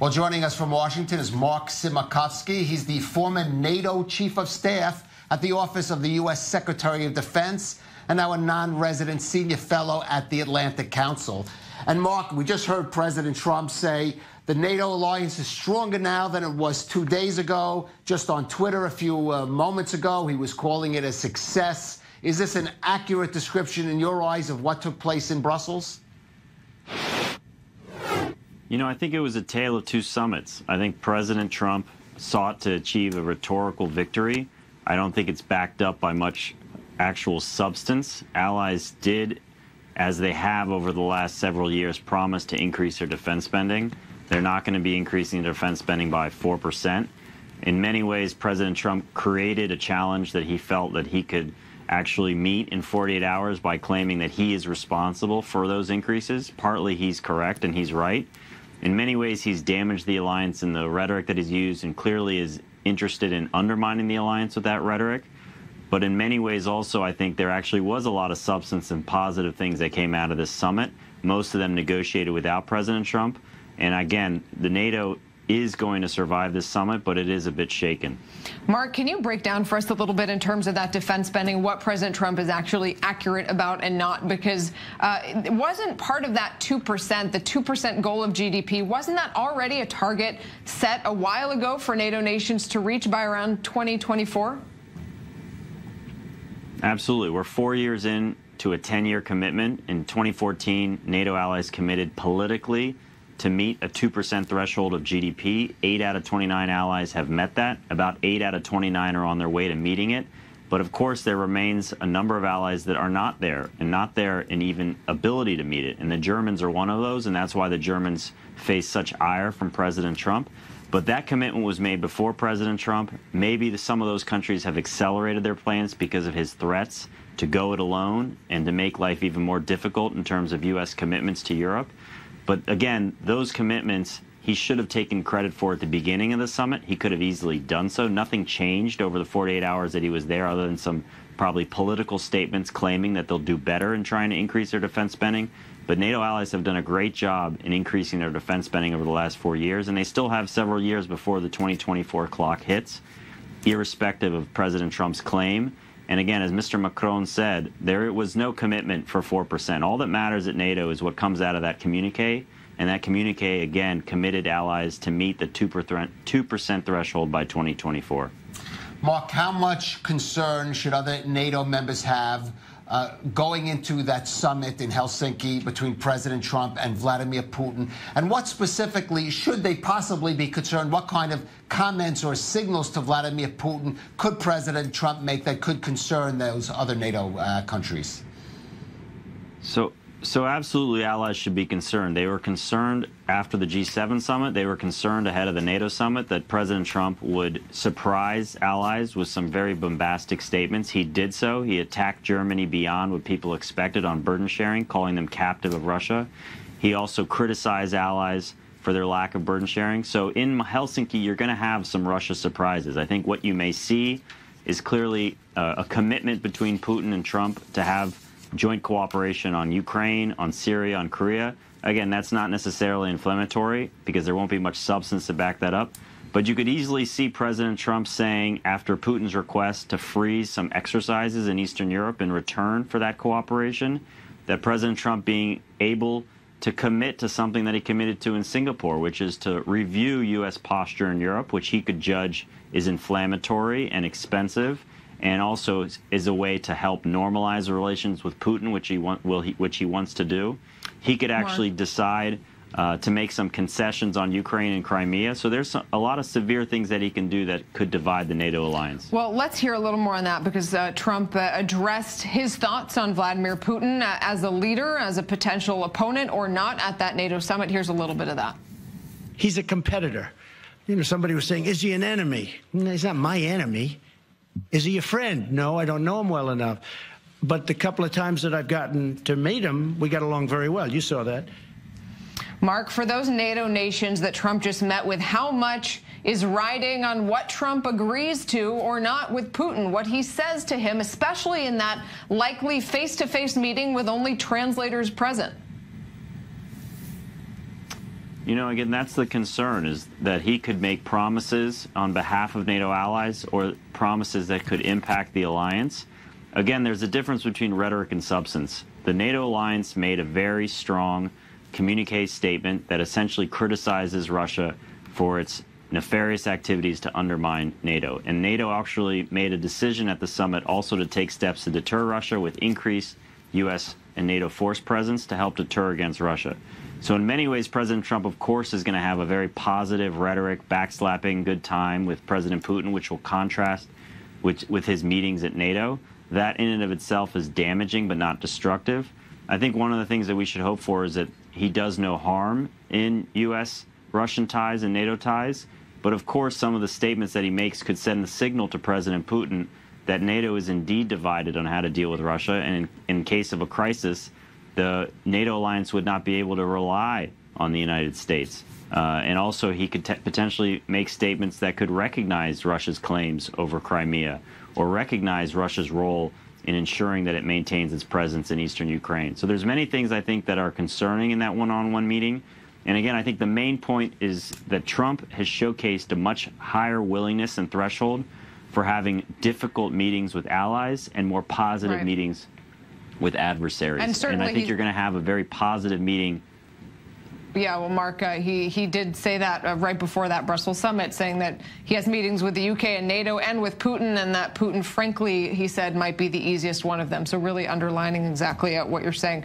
Well, joining us from Washington is Mark Simakovsky. He's the former NATO Chief of Staff at the Office of the U.S. Secretary of Defense and now a non-resident senior fellow at the Atlantic Council. And Mark, we just heard President Trump say the NATO alliance is stronger now than it was 2 days ago. Just on Twitter a few moments ago, he was calling it a success. Is this an accurate description in your eyes of what took place in Brussels? You know, I think it was a tale of two summits. I think President Trump sought to achieve a rhetorical victory. I don't think it's backed up by much actual substance. Allies did, as they have over the last several years, promise to increase their defense spending. They're not going to be increasing their defense spending by 4%. In many ways, President Trump created a challenge that he felt that he could actually meet in 48 hours by claiming that he is responsible for those increases. Partly he's correct and he's right. In many ways, he's damaged the alliance in the rhetoric that he's used and clearly is interested in undermining the alliance with that rhetoric. But in many ways also, I think there actually was a lot of substance and positive things that came out of this summit. Most of them negotiated without President Trump. And again, the NATO is going to survive this summit, but it is a bit shaken. Mark, can you break down for us a little bit in terms of that defense spending, what President Trump is actually accurate about and not? Because it wasn't part of that 2%, the 2% goal of GDP. Wasn't that already a target set a while ago for NATO nations to reach by around 2024? Absolutely. We're 4 years in to a 10-year commitment. In 2014, NATO allies committed politically to meet a 2% threshold of GDP. 8 out of 29 allies have met that. About 8 out of 29 are on their way to meeting it. But of course, there remains a number of allies that are not there, and not there in even ability to meet it. And the Germans are one of those, and that's why the Germans face such ire from President Trump. But that commitment was made before President Trump. Maybe some of those countries have accelerated their plans because of his threats to go it alone and to make life even more difficult in terms of U.S. commitments to Europe. But again, those commitments, he should have taken credit for at the beginning of the summit. He could have easily done so. Nothing changed over the 48 hours that he was there other than some probably political statements claiming that they'll do better in trying to increase their defense spending. But NATO allies have done a great job in increasing their defense spending over the last 4 years, and they still have several years before the 2024 clock hits, irrespective of President Trump's claim. And again, as Mr. Macron said, there was no commitment for 4%. All that matters at NATO is what comes out of that communique, and that communique, again, committed allies to meet the 2% threshold by 2024. Mark, how much concern should other NATO members have going into that summit in Helsinki between President Trump and Vladimir Putin? And what specifically should they possibly be concerned? What kind of comments or signals to Vladimir Putin could President Trump make that could concern those other NATO countries? So absolutely, allies should be concerned. They were concerned after the G7 summit. They were concerned ahead of the NATO summit that President Trump would surprise allies with some very bombastic statements. He did so. He attacked Germany beyond what people expected on burden sharing, calling them captive of Russia. He also criticized allies for their lack of burden sharing. So in Helsinki, you're going to have some Russia surprises. I think what you may see is clearly a commitment between Putin and Trump to have joint cooperation on Ukraine, on Syria, on Korea. Again, that's not necessarily inflammatory because there won't be much substance to back that up. But you could easily see President Trump saying, after Putin's request to freeze some exercises in Eastern Europe in return for that cooperation, that President Trump being able to commit to something that he committed to in Singapore, which is to review U.S. posture in Europe, which he could judge is inflammatory and expensive, and also is a way to help normalize the relations with Putin, which he wants to do. He could actually decide to make some concessions on Ukraine and Crimea. So there's a lot of severe things that he can do that could divide the NATO alliance. Well, let's hear a little more on that, because Trump addressed his thoughts on Vladimir Putin as a leader, as a potential opponent or not at that NATO summit. Here's a little bit of that. He's a competitor. You know, somebody was saying, is he an enemy? No, he's not my enemy. Is he a friend? No, I don't know him well enough. But the couple of times that I've gotten to meet him, we got along very well. You saw that. Mark, for those NATO nations that Trump just met with, how much is riding on what Trump agrees to or not with Putin, what he says to him, especially in that likely face-to-face meeting with only translators present? You know, again, that's the concern, is that he could make promises on behalf of NATO allies or promises that could impact the alliance. Again, there's a difference between rhetoric and substance. The NATO alliance made a very strong communique statement that essentially criticizes Russia for its nefarious activities to undermine NATO. And NATO actually made a decision at the summit also to take steps to deter Russia with increased U.S. and NATO force presence to help deter against Russia. So in many ways, President Trump, of course, is going to have a very positive rhetoric, backslapping good time with President Putin, which will contrast with his meetings at NATO. That in and of itself is damaging but not destructive. I think one of the things that we should hope for is that he does no harm in U.S.-Russian ties and NATO ties. But of course, some of the statements that he makes could send the signal to President Putin that NATO is indeed divided on how to deal with Russia. And in case of a crisis, the NATO alliance would not be able to rely on the United States. And also, he could potentially make statements that could recognize Russia's claims over Crimea or recognize Russia's role in ensuring that it maintains its presence in eastern Ukraine. So there's many things I think that are concerning in that one-on-one meeting. And again, I think the main point is that Trump has showcased a much higher willingness and threshold for having difficult meetings with allies and more positive meetings with adversaries. And I think you're going to have a very positive meeting. Yeah, well, Mark, he did say that right before that Brussels summit, saying that he has meetings with the UK and NATO and with Putin, and that Putin, frankly, he said, might be the easiest one of them. So really underlining exactly what you're saying.